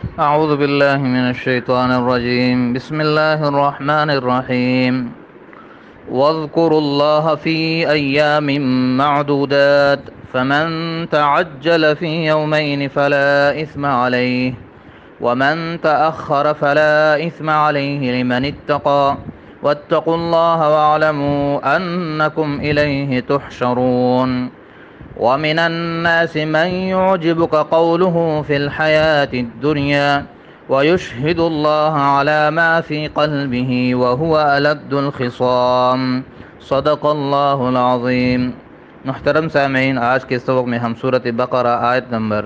أعوذ بالله من الشيطان الرجيم. بسم الله الرحمن الرحيم. واذكروا الله في أيام معدودات فمن تعجل في يومين فلا إثم عليه ومن تأخر فلا إثم عليه لمن اتقى واتقوا الله واعلموا أنكم إليه تحشرون. ومن الناس من يعجبك قوله في الحياة الدنيا ويشهد الله على ما في قلبه وهو ألد الخصام. صدق اللہ العظیم. محترم سامعین، آج کے سبق میں ہم سورۃ بقرہ آیت نمبر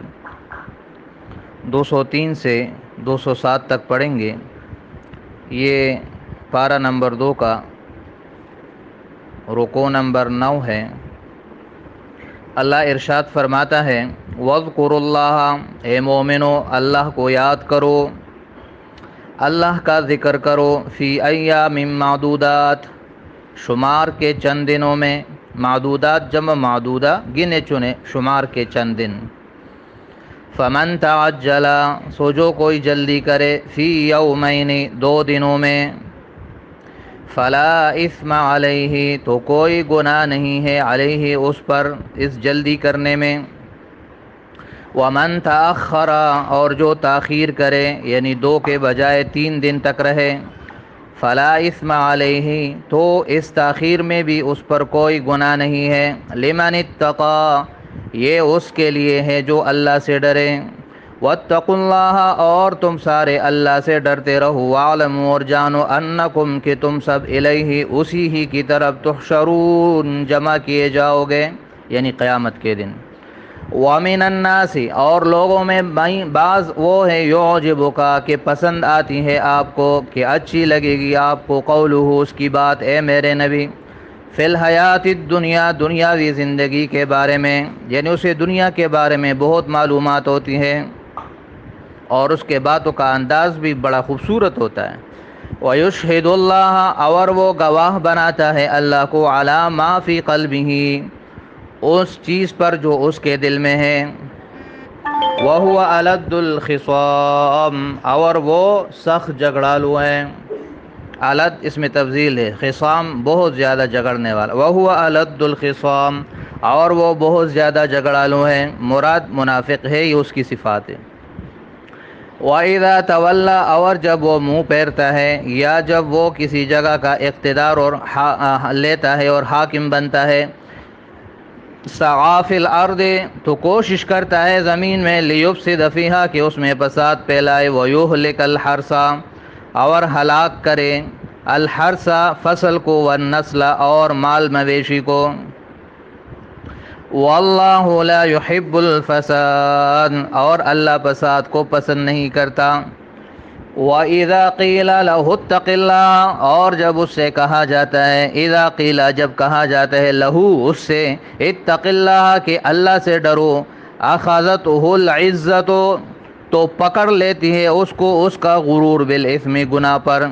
203 سے 207 تک پڑھیں گے. یہ پارہ نمبر 2 کا رکوع نمبر 9 ہے. اللہ ارشاد فرماتا ہے، وَاذْكُرُوا اللَّهَ، اے مومنو اللہ کو یاد کرو، اللہ کا ذکر کرو، فی ایام معدودات، شمار کے چند دنوں میں. معدودات جمع معدودہ، گنے چنے شمار کے چند دن. فمن تعجل، سو جو کوئی جلدی کرے، فی یومین، 2 دنوں میں، فلا اثم علیہ، تو کوئی گناہ نہیں ہے، علیہ اس پر، اس جلدی کرنے میں. ومن تأخر، اور جو تاخیر کرے یعنی 2 کے بجائے 3 دن تک رہے، فلا اثم علیہ، تو اس تاخیر میں بھی اس پر کوئی گناہ نہیں ہے. لمن اتقى، یہ اس کے لیے ہے جو اللہ سے ڈرے. واتقوا اللہ، اور تم سارے اللہ سے ڈرتے رہو. وَاعْلَمُوا، اور جانو، انکم، کہ تم سب، الیہ، اسی ہی کی طرف، تحشرون، جمع کیے جاؤ گے یعنی قیامت کے دن. وَمِنَ النَّاسِ، اور لوگوں میں بعض وہ ہے، یعجبک، کہ پسند آتی ہے آپ کو، کہ اچھی لگے گی آپ کو، قولہ، اس کی بات، اے میرے نبی، فی الحیات الدنیا، دنیاوی زندگی کے بارے میں، یعنی اسے دنیا کے بارے میں بہت معلومات ہوتی ہے اور اس کے باتوں کا انداز بھی بڑا خوبصورت ہوتا ہے. وَيُشْهِدُ اللَّهَ، اور وہ گواہ بناتا ہے اللہ کو، عَلَى مَا فِي قَلْبِهِ، اس چیز پر جو اس کے دل میں ہے. وَهُوَ أَلَدُّ الْخِصَامِ، اور وہ سخت جھگڑالو ہے. الد اس میں تفضیل ہے، خصام بہت زیادہ جھگڑنے والا. وَهُوَ أَلَدُّ الْخِصَامِ، اور وہ بہت زیادہ جھگڑالو ہے. مراد منافق ہے، یہ اس کی صفات ہے. وَإِذَا تَوَلَّى، اور جب وہ منہ پھیرتا ہے، یا جب وہ کسی جگہ کا اقتدار اور لیتا ہے اور حاکم بنتا ہے. سعیٰ فی الارض، تو کوشش کرتا ہے زمین میں، لیفسد فیہا، کہ اس میں فساد پھیلائے. ویہلک الحرث، اور ہلاک کرے، الحرث فصل کو، والنسل، اور مال مویشی کو. واللہ لا یحب الفساد، اور اللہ فساد کو پسند نہیں کرتا. وَإِذَا قِيلَ لَهُ اتَّقِ اللَّهَ، اور جب اس سے کہا جاتا ہے، اذا قیل، جب کہا جاتا ہے، لہو، اس سے، اتق اللہ، کہ اللہ سے ڈرو. اخذتہ العزت، تو پکڑ لیتی ہے اس کو اس کا غرور، بالاثم، گناہ پر.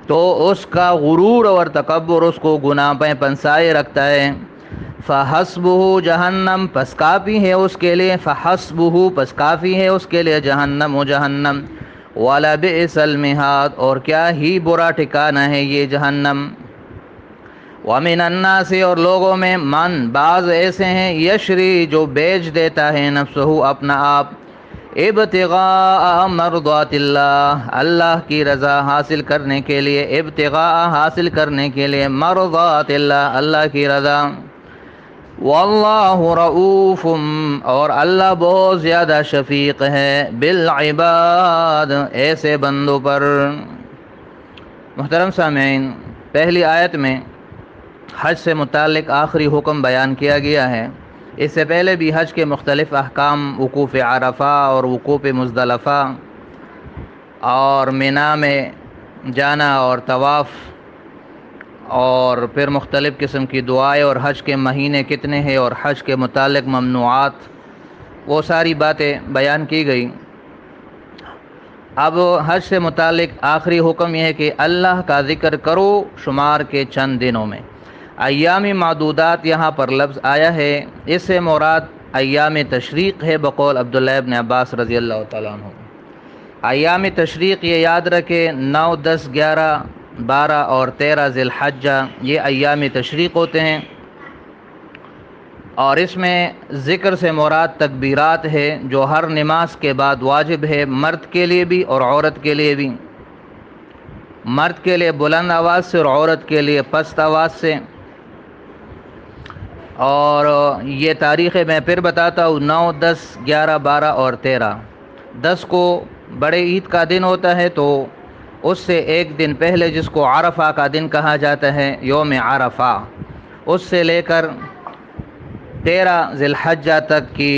تو اس کا غرور اور تکبر اس کو گناہ پہ پنسائے رکھتا ہے. فحسبہ جہنم، پس کافی ہے اس کے لیے، فحسبہ، پس کافی ہے اس کے لیے، جہنم و جہنم. وَلَبِئْسَ الْمِہَادُ، اور کیا ہی برا ٹھکانہ ہے یہ جہنم. وَمِنَ النَّاسِ، اور لوگوں میں، من، بعض ایسے ہیں، یشری، جو بیچ دیتا ہے، نفسہ، اپنا آپ، ابتغاء مرضات اللہ، اللہ کی رضا حاصل کرنے کے لیے، ابتغاء، حاصل کرنے کے لیے، مرضات اللہ، اللہ کی رضا. واللہ رؤوف، اور اللہ بہت زیادہ شفیق ہے، بالعباد، ایسے بندوں پر. محترم سامعین، پہلی آیت میں حج سے متعلق آخری حکم بیان کیا گیا ہے. اس سے پہلے بھی حج کے مختلف احکام، وقوف عرفہ اور وقوف مزدلفہ اور مینا میں جانا اور طواف، اور پھر مختلف قسم کی دعائیں، اور حج کے مہینے کتنے ہیں، اور حج کے متعلق ممنوعات، وہ ساری باتیں بیان کی گئی. اب حج سے متعلق آخری حکم یہ ہے کہ اللہ کا ذکر کرو شمار کے چند دنوں میں. ایام معدودات یہاں پر لفظ آیا ہے، اس سے مراد ایام تشریق ہے، بقول عبداللہ ابن عباس رضی اللہ تعالیٰ عنہ. ایام تشریق یہ یاد رکھے 9، 10، 11، 12 اور 13 ذی الحجہ یہ ایام تشریق ہوتے ہیں، اور اس میں ذکر سے مراد تکبیرات ہے جو ہر نماز کے بعد واجب ہے، مرد کے لیے بھی اور عورت کے لیے بھی، مرد کے لیے بلند آواز سے اور عورت کے لیے پست آواز سے۔ اور یہ تاریخیں میں پھر بتاتا ہوں، 9، 10، 11، 12 اور 13۔ 10 کو بڑے عید کا دن ہوتا ہے، تو اس سے ایک دن پہلے جس کو عرفہ کا دن کہا جاتا ہے، یوم عرفہ، اس سے لے کر 13 ذی الحجہ تک کی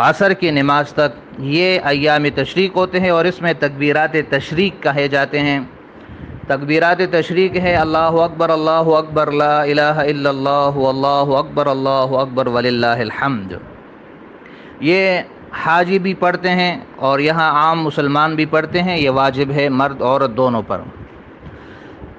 عصر کی نماز تک یہ ایام تشریق ہوتے ہیں، اور اس میں تکبیرات تشریق کہے جاتے ہیں۔ تکبیرات تشریق ہے اللہ اکبر لا الہ الا اللہ اللہ اکبر وللہ الحمد۔ یہ حاجی بھی پڑھتے ہیں اور یہاں عام مسلمان بھی پڑھتے ہیں، یہ واجب ہے مرد عورت دونوں پر۔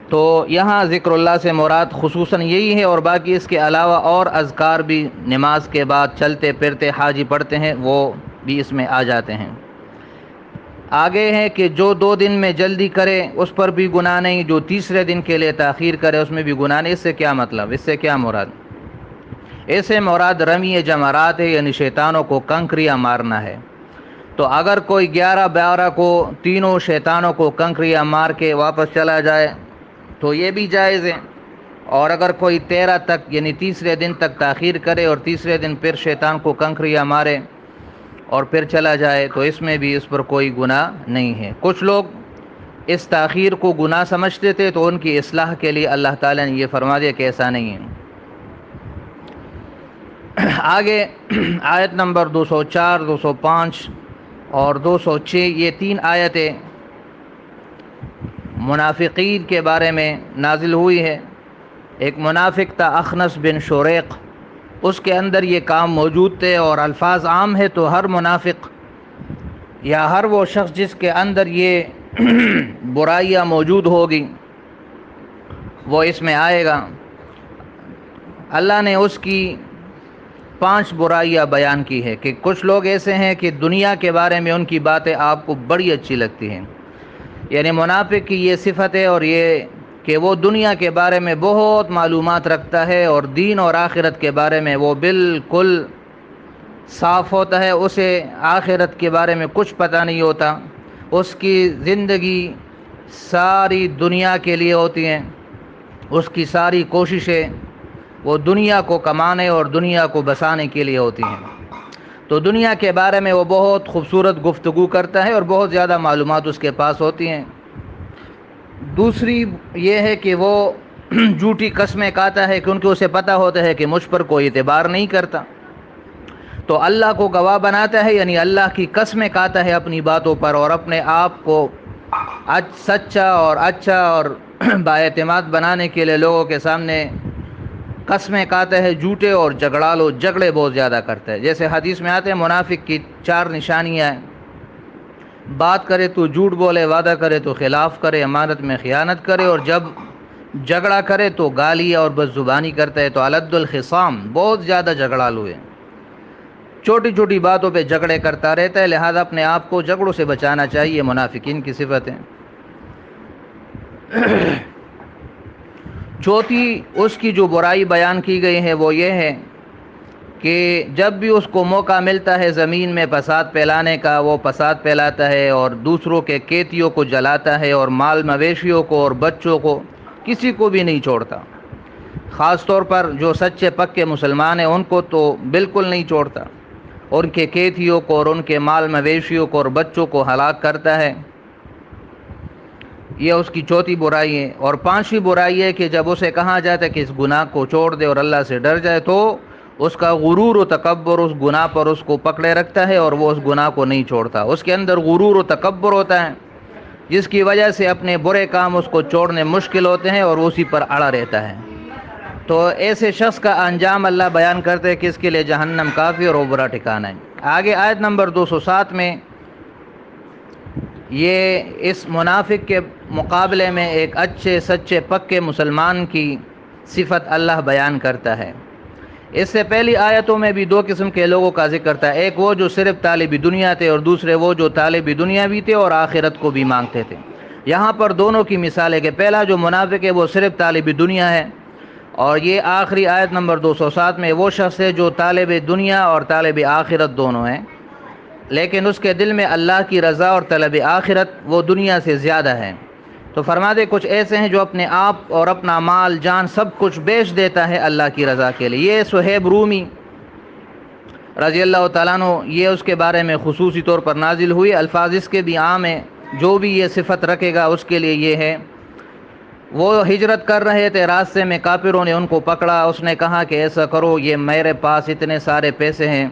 تو یہاں ذکر اللہ سے مراد خصوصاً یہی ہے، اور باقی اس کے علاوہ اور اذکار بھی نماز کے بعد چلتے پھرتے حاجی پڑھتے ہیں، وہ بھی اس میں آ جاتے ہیں۔ آگے ہے کہ جو 2 دن میں جلدی کرے اس پر بھی گناہ نہیں، جو تیسرے دن کے لیے تاخیر کرے اس میں بھی گناہ نہیں۔ اس سے کیا مطلب، اس سے کیا مراد؟ اس سے مراد رمی جمرات ہے، یعنی شیطانوں کو کنکریاں مارنا ہے۔ تو اگر کوئی 11، 12 کو تینوں شیطانوں کو کنکریاں مار کے واپس چلا جائے تو یہ بھی جائز ہے، اور اگر کوئی 13 تک یعنی تیسرے دن تک تاخیر کرے اور تیسرے دن پھر شیطان کو کنکریاں مارے اور پھر چلا جائے تو اس میں بھی اس پر کوئی گناہ نہیں ہے۔ کچھ لوگ اس تاخیر کو گناہ سمجھتے تھے، تو ان کی اصلاح کے لیے اللہ تعالیٰ نے یہ فرما دیا کہ ایسا نہیں ہے۔ آگے آیت نمبر 204، 205 اور 206، یہ 3 آیتیں منافقین کے بارے میں نازل ہوئی ہے۔ ایک منافق تھا اخنس بن شریق، اس کے اندر یہ کام موجود تھے، اور الفاظ عام ہے تو ہر منافق یا ہر وہ شخص جس کے اندر یہ برائیاں موجود ہوگی وہ اس میں آئے گا۔ اللہ نے اس کی 5 برائیاں بیان کی ہے کہ کچھ لوگ ایسے ہیں کہ دنیا کے بارے میں ان کی باتیں آپ کو بڑی اچھی لگتی ہیں، یعنی منافق کی یہ صفت ہے، اور یہ کہ وہ دنیا کے بارے میں بہت معلومات رکھتا ہے اور دین اور آخرت کے بارے میں وہ بالکل صاف ہوتا ہے، اسے آخرت کے بارے میں کچھ پتہ نہیں ہوتا، اس کی زندگی ساری دنیا کے لیے ہوتی ہیں، اس کی ساری کوششیں وہ دنیا کو کمانے اور دنیا کو بسانے کے لیے ہوتی ہیں۔ تو دنیا کے بارے میں وہ بہت خوبصورت گفتگو کرتا ہے اور بہت زیادہ معلومات اس کے پاس ہوتی ہیں۔ دوسری یہ ہے کہ وہ جھوٹی قسمیں کھاتا ہے، کیونکہ اسے پتہ ہوتا ہے کہ مجھ پر کوئی اعتبار نہیں کرتا، تو اللہ کو گواہ بناتا ہے، یعنی اللہ کی قسمیں کھاتا ہے اپنی باتوں پر، اور اپنے آپ کو سچا اور اچھا اور بااعتماد بنانے کے لیے لوگوں کے سامنے قسمیں کھاتا ہے جھوٹے اور جھگڑے بہت زیادہ کرتا ہے۔ جیسے حدیث میں آتے ہیں منافق کی 4 نشانیاں ہیں، بات کرے تو جھوٹ بولے، وعدہ کرے تو خلاف کرے، امانت میں خیانت کرے، اور جب جھگڑا کرے تو گالی اور بد زبانی کرتا ہے۔ تو الد الخصام، بہت زیادہ جھگڑالو ہے، چھوٹی چھوٹی باتوں پہ جھگڑے کرتا رہتا ہے، لہذا اپنے آپ کو جھگڑوں سے بچانا چاہیے۔ منافقین کی صفتیں۔ چوتھی اس کی جو برائی بیان کی گئی ہے وہ یہ ہے کہ جب بھی اس کو موقع ملتا ہے زمین میں فساد پھیلانے کا، وہ فساد پھیلاتا ہے اور دوسروں کے کھیتیوں کو جلاتا ہے، اور مال مویشیوں کو اور بچوں کو، کسی کو بھی نہیں چھوڑتا۔ خاص طور پر جو سچے پکے مسلمان ہیں ان کو تو بالکل نہیں چھوڑتا، ان کے کھیتیوں کو اور ان کے مال مویشیوں کو اور بچوں کو ہلاک کرتا ہے۔ یہ اس کی چوتھی برائی ہے۔ اور 5ویں برائی ہے کہ جب اسے کہا جاتا ہے کہ اس گناہ کو چھوڑ دے اور اللہ سے ڈر جائے، تو اس کا غرور و تکبر اس گناہ پر اس کو پکڑے رکھتا ہے اور وہ اس گناہ کو نہیں چھوڑتا۔ اس کے اندر غرور و تکبر ہوتا ہے، جس کی وجہ سے اپنے برے کام اس کو چھوڑنے مشکل ہوتے ہیں اور وہ اسی پر اڑا رہتا ہے۔ تو ایسے شخص کا انجام اللہ بیان کرتے ہیں کہ اس کے لیے جہنم کافی اور وہ برا ٹھکانہ ہے۔ آگے آیت نمبر 207 میں یہ اس منافق کے مقابلے میں ایک اچھے سچے پکے مسلمان کی صفت اللہ بیان کرتا ہے۔ اس سے پہلی آیتوں میں بھی دو قسم کے لوگوں کا ذکر تھا، ایک وہ جو صرف طالب دنیا تھے اور دوسرے وہ جو طالب دنیا بھی تھے اور آخرت کو بھی مانگتے تھے۔ یہاں پر دونوں کی مثال ہے کہ پہلا جو منافق ہے وہ صرف طالب دنیا ہے، اور یہ آخری آیت نمبر 207 میں وہ شخص ہے جو طالب دنیا اور طالب آخرت دونوں ہیں، لیکن اس کے دل میں اللہ کی رضا اور طلب آخرت وہ دنیا سے زیادہ ہے۔ تو فرماتے کچھ ایسے ہیں جو اپنے آپ اور اپنا مال جان سب کچھ بیچ دیتا ہے اللہ کی رضا کے لیے۔ یہ صہیب رومی رضی اللہ تعالیٰ عنہ، یہ اس کے بارے میں خصوصی طور پر نازل ہوئی، الفاظ اس کے بھی عام ہیں، جو بھی یہ صفت رکھے گا اس کے لیے یہ ہے۔ وہ ہجرت کر رہے تھے، راستے میں کافروں نے ان کو پکڑا، اس نے کہا کہ ایسا کرو، یہ میرے پاس اتنے سارے پیسے ہیں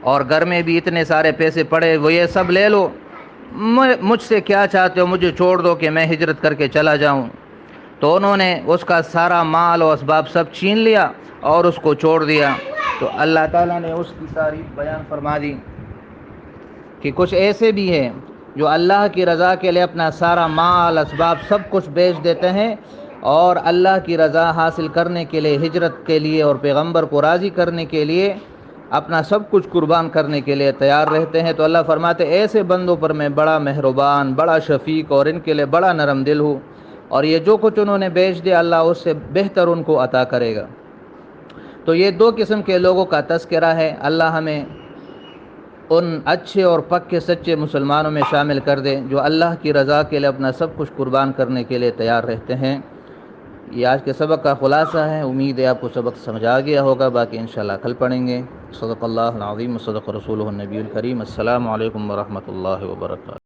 اور گھر میں بھی اتنے سارے پیسے پڑے، وہ یہ سب لے لو، مجھ سے کیا چاہتے ہو، مجھے چھوڑ دو کہ میں ہجرت کر کے چلا جاؤں۔ تو انہوں نے اس کا سارا مال اور اسباب سب چھین لیا اور اس کو چھوڑ دیا۔ تو اللہ تعالیٰ نے اس کی تعریف بیان فرما دی کہ کچھ ایسے بھی ہیں جو اللہ کی رضا کے لیے اپنا سارا مال اسباب سب کچھ بیچ دیتے ہیں اور اللہ کی رضا حاصل کرنے کے لیے، ہجرت کے لیے اور پیغمبر کو راضی کرنے کے لیے اپنا سب کچھ قربان کرنے کے لیے تیار رہتے ہیں۔ تو اللہ فرماتے ایسے بندوں پر میں بڑا مہربان، بڑا شفیق اور ان کے لیے بڑا نرم دل ہوں، اور یہ جو کچھ انہوں نے بیچ دیا اللہ اس سے بہتر ان کو عطا کرے گا۔ تو یہ دو قسم کے لوگوں کا تذکرہ ہے۔ اللہ ہمیں ان اچھے اور پکے سچے مسلمانوں میں شامل کر دے جو اللہ کی رضا کے لیے اپنا سب کچھ قربان کرنے کے لیے تیار رہتے ہیں۔ یہ آج کے سبق کا خلاصہ ہے، امید ہے آپ کو سبق سمجھ آ گیا ہوگا، باقی انشاءاللہ کل پڑھیں گے۔ صدق اللہ العظیم و صدق رسولہ النبی الکریم۔ السلام علیکم ورحمۃ اللہ وبرکاتہ۔